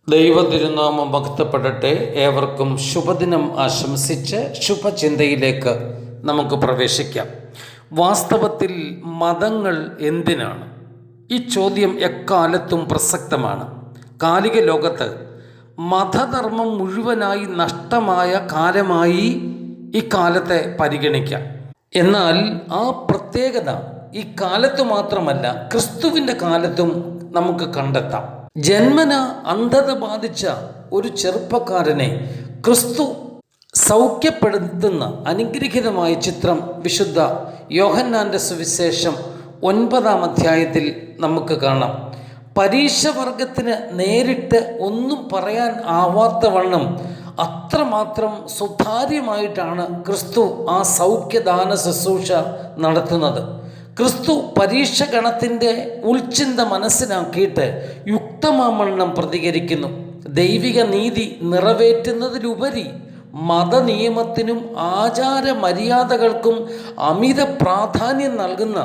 ദൈവതിരുനാമം ഭക്തപ്പെടട്ടെ. ഏവർക്കും ശുഭദിനം ആശംസിച്ച് ശുഭചിന്തയിലേക്ക് നമുക്ക് പ്രവേശിക്കാം. വാസ്തവത്തിൽ മതങ്ങൾ എന്തിനാണ്? ഈ ചോദ്യം എക്കാലത്തും പ്രസക്തമാണ്. കാലിക ലോകത്ത് മതധർമ്മം മുഴുവനായി നഷ്ടമായ കാലമായി ഈ കാലത്തെ പരിഗണിക്കാം. എന്നാൽ ആ പ്രത്യേകത ഈ കാലത്ത് മാത്രമല്ല, ക്രിസ്തുവിൻ്റെ കാലത്തും നമുക്ക് കണ്ടെത്താം. ജന്മന അന്ധത ബാധിച്ച ഒരു ചെറുപ്പക്കാരനെ ക്രിസ്തു സൗഖ്യപ്പെടുത്തുന്ന അനുഗ്രഹീതമായ ചിത്രം വിശുദ്ധ യോഹന്നാൻ്റെ സുവിശേഷം 9-ാം അധ്യായത്തിൽ നമുക്ക് കാണാം. പരീക്ഷവർഗത്തിന് നേരിട്ട് ഒന്നും പറയാൻ ആവാത്തവണ്ണം അത്രമാത്രം സുതാര്യമായിട്ടാണ് ക്രിസ്തു ആ സൗഖ്യദാന ശുശ്രൂഷ നടത്തുന്നത്. ക്രിസ്തു പരീക്ഷഗണത്തിൻ്റെ ഉൾച്ചിന്ത മനസ്സിലാക്കിയിട്ട് യുക്തമാമണ്ണം പ്രതികരിക്കുന്നു. ദൈവിക നീതി നിറവേറ്റുന്നതിലുപരി മതനിയമത്തിനും ആചാര മര്യാദകൾക്കും അമിത പ്രാധാന്യം നൽകുന്ന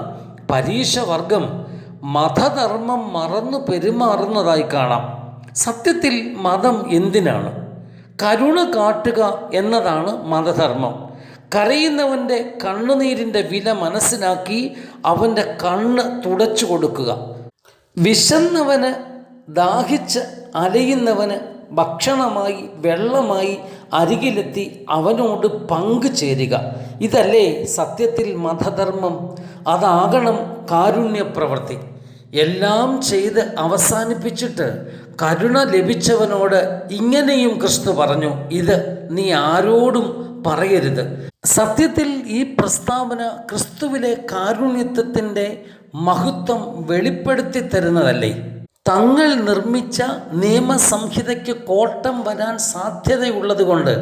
പരീക്ഷവർഗം മതധർമ്മം മറന്നു പെരുമാറുന്നതായി കാണാം. സത്യത്തിൽ മതം എന്തിനാണ്? കരുണ കാട്ടുക എന്നതാണ് മതധർമ്മം. കരയുന്നവൻ്റെ കണ്ണുനീരിൻ്റെ വില മനസ്സിലാക്കി അവൻ്റെ കണ്ണ് തുടച്ചു കൊടുക്കുക. വിശന്നവന്, ദാഹിച്ച് അലയുന്നവന് ഭക്ഷണമായി വെള്ളമായി അരികിലെത്തി അവനോട് പങ്കുചേരുക. ഇതല്ലേ സത്യത്തിൽ മതധർമ്മം? അതാകണം കാരുണ്യപ്രവൃത്തി. എല്ലാം ചെയ്ത് അവസാനിപ്പിച്ചിട്ട് കരുണ ലഭിച്ചവനോട് ഇങ്ങനെയും ക്രിസ്തു പറഞ്ഞു, ഇത് നീ ആരോടും പറയരുത്. സത്യത്തിൽ ഈ പ്രസ്താവന ക്രിസ്തുവിലെ കാരുണ്യത്വത്തിൻ്റെ മഹത്വം വെളിപ്പെടുത്തി തരുന്നതല്ലേ? തങ്ങൾ നിർമ്മിച്ച നിയമസംഹിതയ്ക്ക് കോട്ടം വരാൻ സാധ്യതയുള്ളതുകൊണ്ട്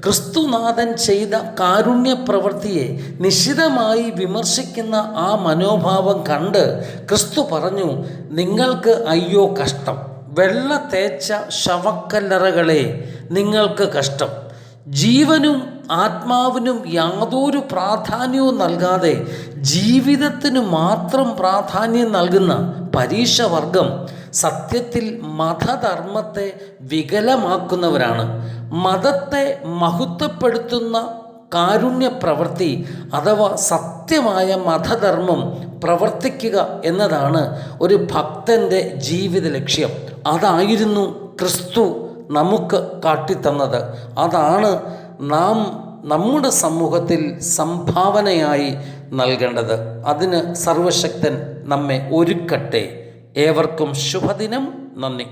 ക്രിസ്തുനാഥൻ ചെയ്ത കാരുണ്യ പ്രവൃത്തിയെ നിശിതമായി വിമർശിക്കുന്ന ആ മനോഭാവം കണ്ട് ക്രിസ്തു പറഞ്ഞു, നിങ്ങൾക്ക് അയ്യോ കഷ്ടം, വെള്ള തേച്ച ശവക്കല്ലറകളെ നിങ്ങൾക്ക് കഷ്ടം. ജീവനും ആത്മാവിനും യാതൊരു പ്രാധാന്യവും നൽകാതെ ജീവിതത്തിന് മാത്രം പ്രാധാന്യം നൽകുന്ന പരീക്ഷവർഗം സത്യത്തിൽ മതധർമ്മത്തെ വികലമാക്കുന്നവരാണ്. മതത്തെ മഹത്വപ്പെടുത്തുന്ന കാരുണ്യ പ്രവൃത്തി അഥവാ സത്യമായ മതധർമ്മം പ്രവർത്തിക്കുക എന്നതാണ് ഒരു ഭക്തൻ്റെ ജീവിത ലക്ഷ്യം. അതായിരുന്നു ക്രിസ്തു നമുക്ക് കാട്ടിത്തന്നത്. അതാണ് നാം നമ്മുടെ സമൂഹത്തിൽ സംഭാവനയായി നൽകേണ്ടത്. അതിന് സർവശക്തൻ നമ്മെ ഒരുക്കട്ടെ. ഏവർക്കും ശുഭദിനം. നന്ദി.